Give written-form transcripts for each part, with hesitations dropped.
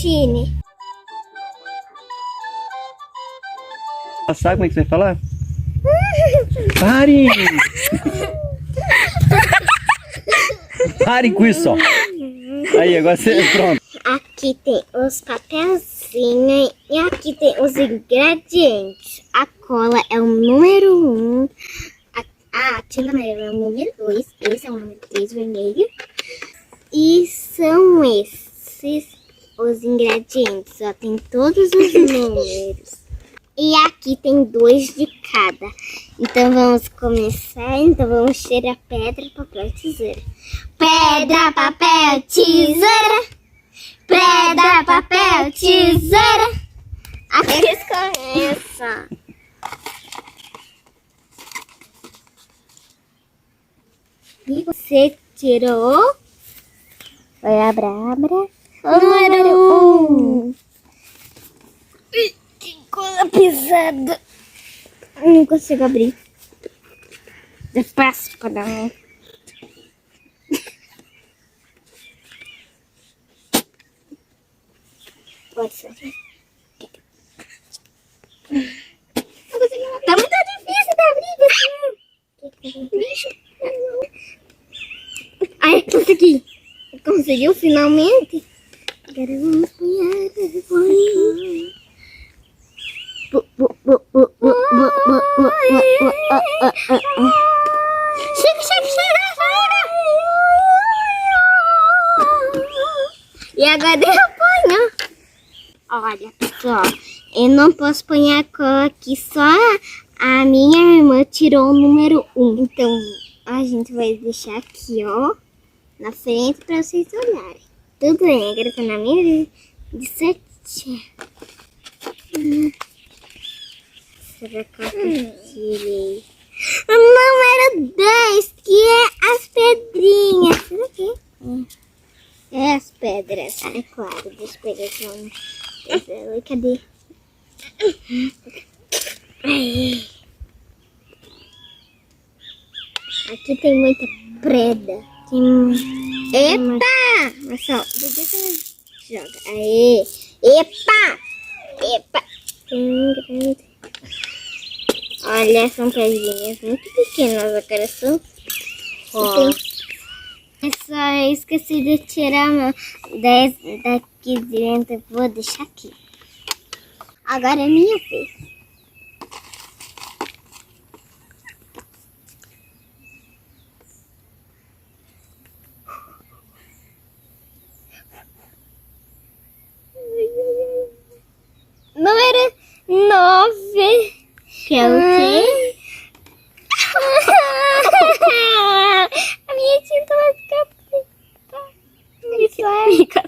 Tine. Sabe como é que você vai falar? Parem! Parem com isso, ó. Aí, agora você... Pronto. Aqui tem os papelzinhos e aqui tem os ingredientes. A cola é o número 1. A tinta amarela é o número 2. Esse é o número 3, vermelho. E são esses os ingredientes. Ó, tem todos os números. E aqui tem 2 de cada. Então vamos começar. Então vamos tirar pedra, papel e tesoura. Pedra, papel, tesoura. Pedra, papel, tesoura. Aqueles começam. E você tirou? Foi abra. Número 1. Que coisa pesada. Não consigo abrir. Despacio para mim. Pode ser. Tá muito difícil de abrir. Bicho. Ai, consegui. Conseguiu finalmente? Agora vamos punhar. E agora eu ponho. Olha, pessoal, eu não posso pôr a cola aqui, só a minha irmã tirou o número 1. Então, a gente vai deixar aqui, ó, na frente para vocês olharem. Tudo bem, agora tá na minha de certinho. Será que eu tirei? O número 10, que é as pedrinhas. Será que é as pedras? É claro, deixa eu pegar aqui uma. Cadê? Aqui tem muita preda. Epa! Mas só, joga. Aê! Epa! Olha, são pedrinhas muito pequenas. Agora são. Eu só esqueci de tirar 10 daqui de dentro. Vou deixar aqui. Agora é minha vez. Número 9. Que é o quê? A minha tinta vai ficar preta. Isso é. Fica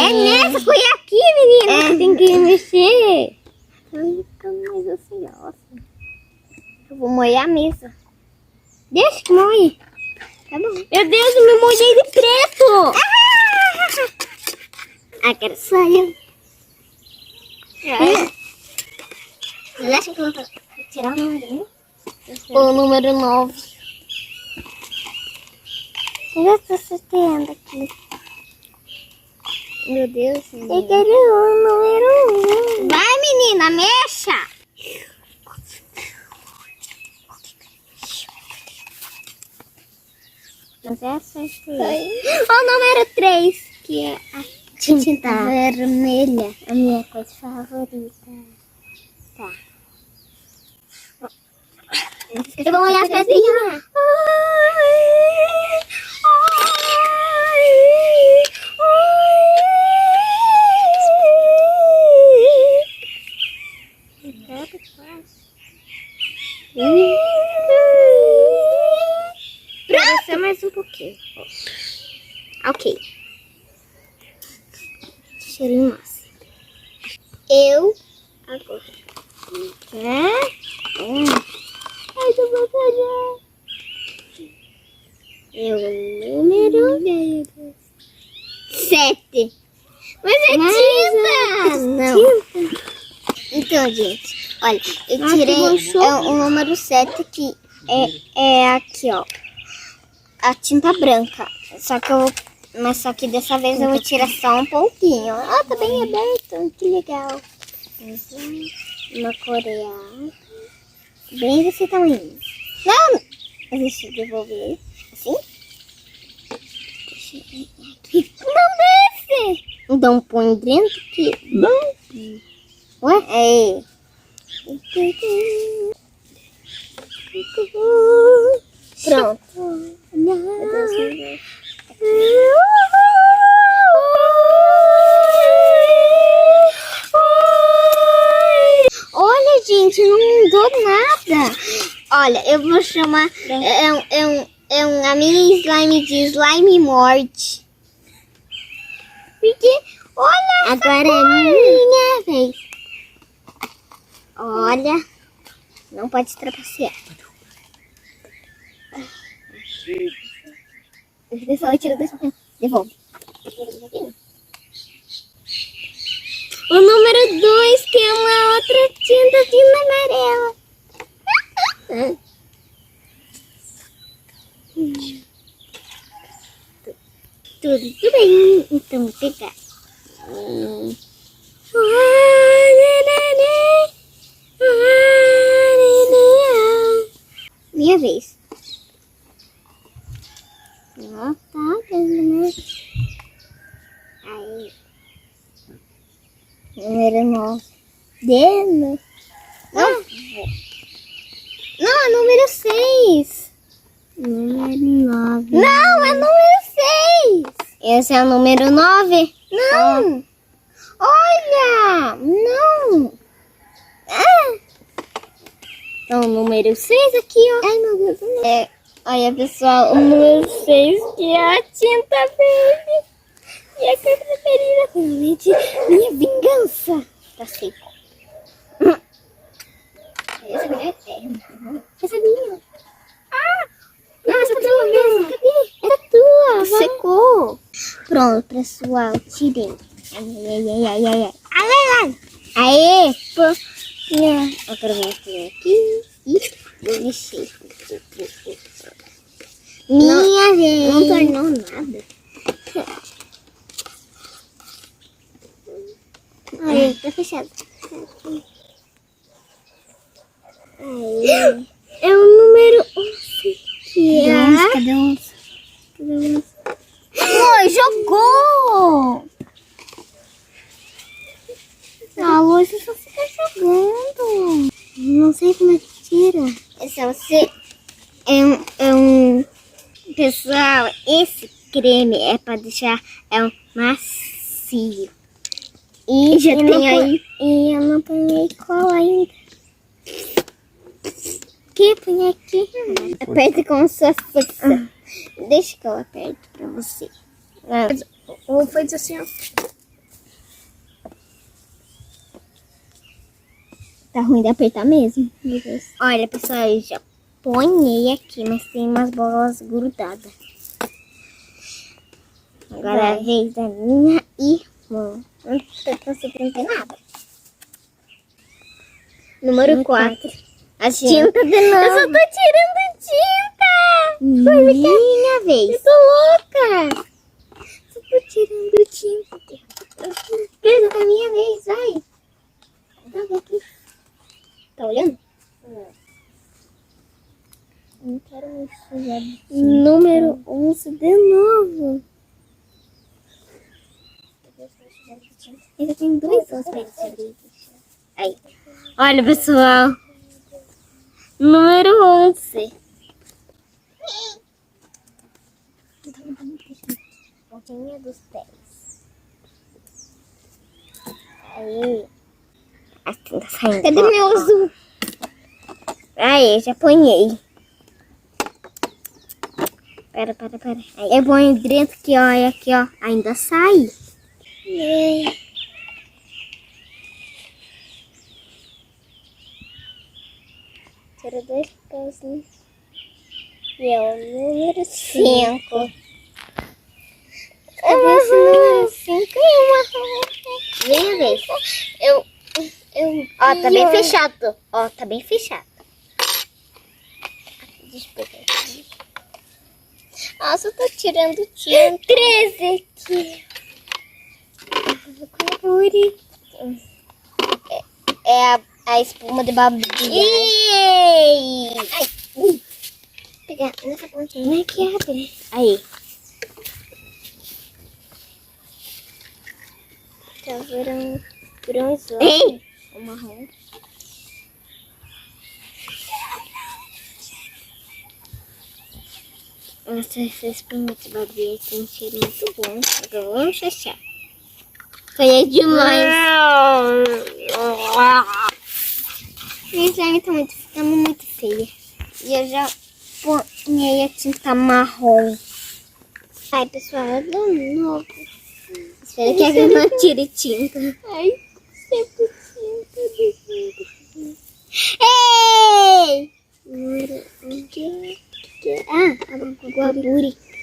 É nessa, foi aqui, menina. Tem que mexer. Ai, tá mais ansiosa. Eu vou molhar a mesa. Deixa que molhe. Tá bom. Meu Deus, eu me molhei de preto. Agora só eu. Vocês acham que eu vou tirar o número 1? O número 9. Eu estou sorteando aqui. Meu Deus. Eu quero o número 1. Vai, menina, mexa. Mas é acertei. O número 3, que é a tinta vermelha. A minha coisa favorita. Tá. Eu vou olhar as pedrinhas. Pra descer mais um pouquinho. Ok. Cheirinho massa. Eu Agora. Ai, tô batalhando. É o número 7. Mas é tinta! Não. Tinta. Então, gente, olha, eu tirei o número 7 que é aqui, ó. A tinta branca. Só que dessa vez eu vou tirar só um pouquinho. Ah, tá bem aberto. Que legal. Uma coreana. Bem desse tamanho. Não! Deixa eu devolver. Assim? Deixa eu ver aqui. Não desce! Então põe dentro que... Não. Ué? Aí. Pronto. Olha, gente, não mudou nada. Olha, eu vou chamar... É uma mini slime de slime morte. Porque, olha, agora é minha vez. Olha, não pode trapacear. Deixa eu tirar desse. Devolve. O número 2, que é uma outra tinta amarela. Tudo bem, então vou pegar. Minha vez. Não tá dando, né? Aí. Número 9. Dentro. Não. Não, é número 6. Número 9. Não, é número 6. Esse é o número 9? Não. Olha. Não. Então, o número 6 aqui, ó. Ai, meu Deus. Olha, pessoal, o número 6, que é a tinta verde. E a cor preferida, finalmente, minha vingança. Tá seco. Essa é eterna. Essa é minha. Não, essa é tua mesmo. Cadê? É tua. Secou. Pronto, pessoal, tirei. Aê, pô. Agora eu vou pôr aqui e vou mexer. Minha vez. Não tornou nada. Aí, tá fechado. Aí. É o número 11. Que é... Cadê 11? Mãe, jogou! A luz só fica jogando. Não sei como é que tira. Pessoal, esse creme é pra deixar macio. E já tem aí. E eu não ponhei cola ainda. Que põe aqui? Aperta com sua força. Deixa que eu aperto pra você. Ou faz assim, ó. Tá ruim de apertar mesmo? Meu Deus. Olha, pessoal, eu já ponhei aqui, mas tem umas bolas grudadas. Agora é a vez da minha irmã. Não sei se não tem nada. Número 4. A tinta de novo. Eu só tô tirando tinta. Foi minha vez. Eu tô louca. Só tô tirando tinta. Perdão, é minha vez, vai. Tá aqui. Tá olhando? Não quero me sujar. Número 11 de novo. Ainda tem 2 anos pra ele. Aí. Olha, pessoal. Número 11. Pontinha dos pés. Aí. A tinta saindo. Cadê meu azul? Aí, já ponhei. Pera. Aí eu ponho dentro que, ó, aqui, ó. Ainda sai. Tira 2 papéis, né? E é o número 5. Cadê esse número 5 e uma? Minha vez. Ó, tá bem fechado. Ó, tá bem fechado. Deixa eu pegar aqui. Nossa, eu tô tirando tinta. 13 aqui. É a espuma de babi. Ei! Ai, pegar nessa pontinha que abre. Aí. Tá virando bronzão. Ei! O marrom. Nossa, essa espuma de babi tem um cheiro muito bom. Agora vamos fechar. Foi demais. Minha slime tá ficando muito feia. E eu já ponhei a tinta marrom. Ai, pessoal, eu dou um novo. Espero que eu não tire tinta. Ai, sempre tinta. Ei!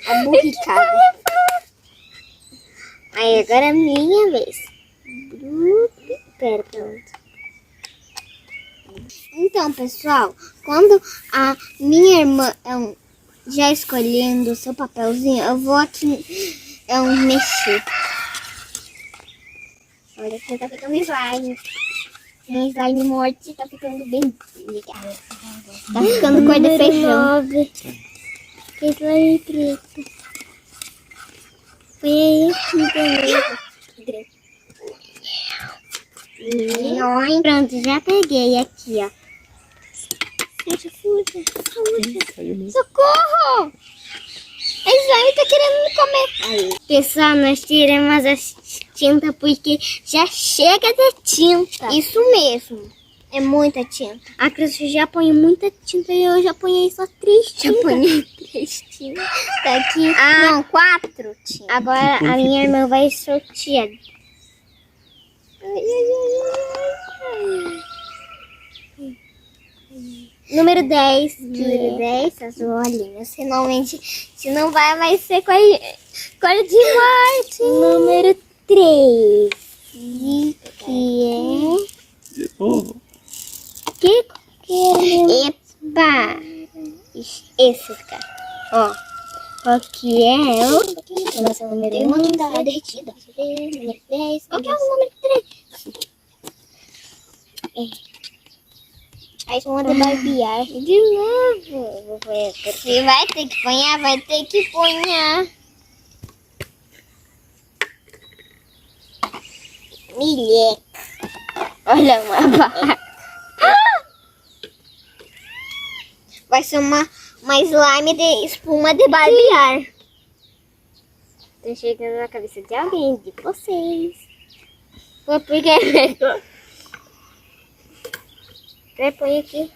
A burricada. Aí, agora é a minha vez. Pera, pronto. Então, pessoal, quando a minha irmã já escolhendo o seu papelzinho, eu vou aqui mexer. Olha que tá ficando slime. Tem slime morto, tá ficando bem legal. Tá ficando cor de feijão. Que slime preto. Foi aqui de novo. Pronto, já peguei aqui, ó. Fuja. Socorro! A slime tá querendo me comer. Aí. Pessoal, nós tiramos as tinta porque já chega de tinta. Isso mesmo. É muita tinta. A Cris já põe muita tinta e eu já ponhei só 3 tintas. Já ponhei 3 tintas. Tá aqui. Não, 4 tintas. Agora a minha irmã vai sortear. Número 10. Número 10, as olhinhas. Finalmente, se não vai ser cor de morte. Número 3. Que é... De novo. Que é? Epa! Esse cara. Ó. Qual que é? Nossa, o número 1 tá derretida. Número 10. Qual que é o número 3? Aí vamos barbear. De novo. Se vai ter que ponhar, vai ter que ponhar. Milheca. Olha uma barra. Vai ser uma slime de espuma de barbear. Tô chegando na cabeça de alguém, de vocês. Vou pegar. Põe aqui.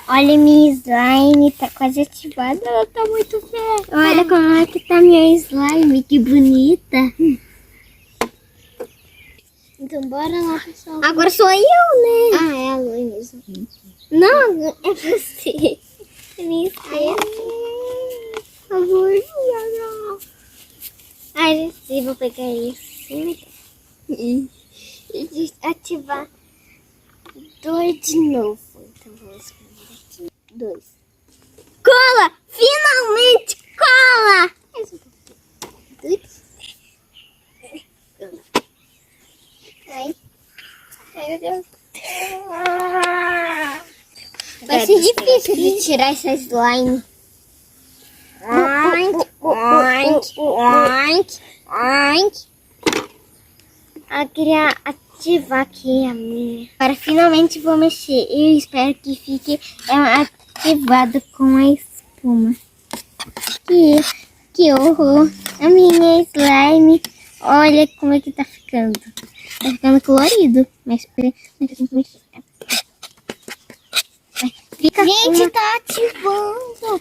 Olha, minha slime tá quase ativada. Ela tá muito feia. Olha como é que tá minha slime. Que bonita. Então bora lá, pessoal. Agora sou eu, né? Ah, é a Lu mesmo. Não, é você. É minha slime. Por favor. Ai, eu vou pegar isso. E ativar. 2 de novo. Então vamos comer aqui. 2. Cola! Finalmente cola! Mais um pouquinho. 2. Ai, meu Deus. Vai ser difícil de tirar essa slime. Oink, oink, oink, oink. Eu queria ativar aqui a minha. Agora finalmente vou mexer. Eu espero que fique ativado com a espuma. Que horror. A minha slime. Olha como é que tá ficando. Tá ficando colorido. Mas fica. Gente, tá ativando.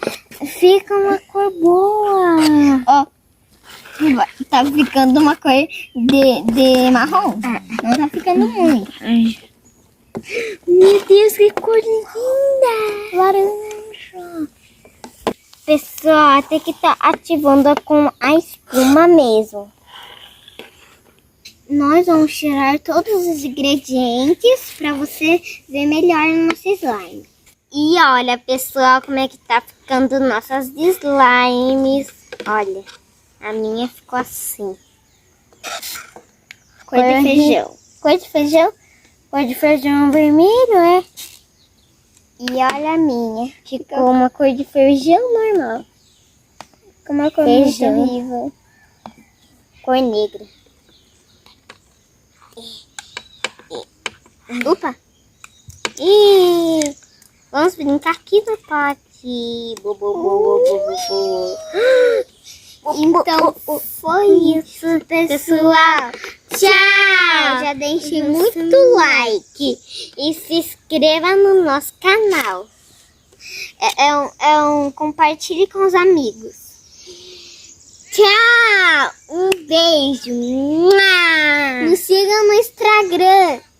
Fica uma cor boa. Ó. Tá ficando uma cor de marrom. Não tá ficando muito. Meu Deus, que cor linda! Laranja. Pessoal, tem que estar ativando com a espuma mesmo. Nós vamos tirar todos os ingredientes para você ver melhor no nosso slime. E olha, pessoal, como é que tá ficando nossas slimes. Olha, a minha ficou assim. Cor de feijão. Cor de feijão? Cor de feijão vermelho, é? E olha a minha. Ficou uma cor de feijão normal. Com uma cor Feijão. muito horrível. Cor negra. Opa! E vamos brincar aqui no pote. Então foi isso, pessoal. Tchau! Já deixe muito like e se inscreva no nosso canal. Compartilhe com os amigos. Tchau! Um beijo! Nos siga no Instagram.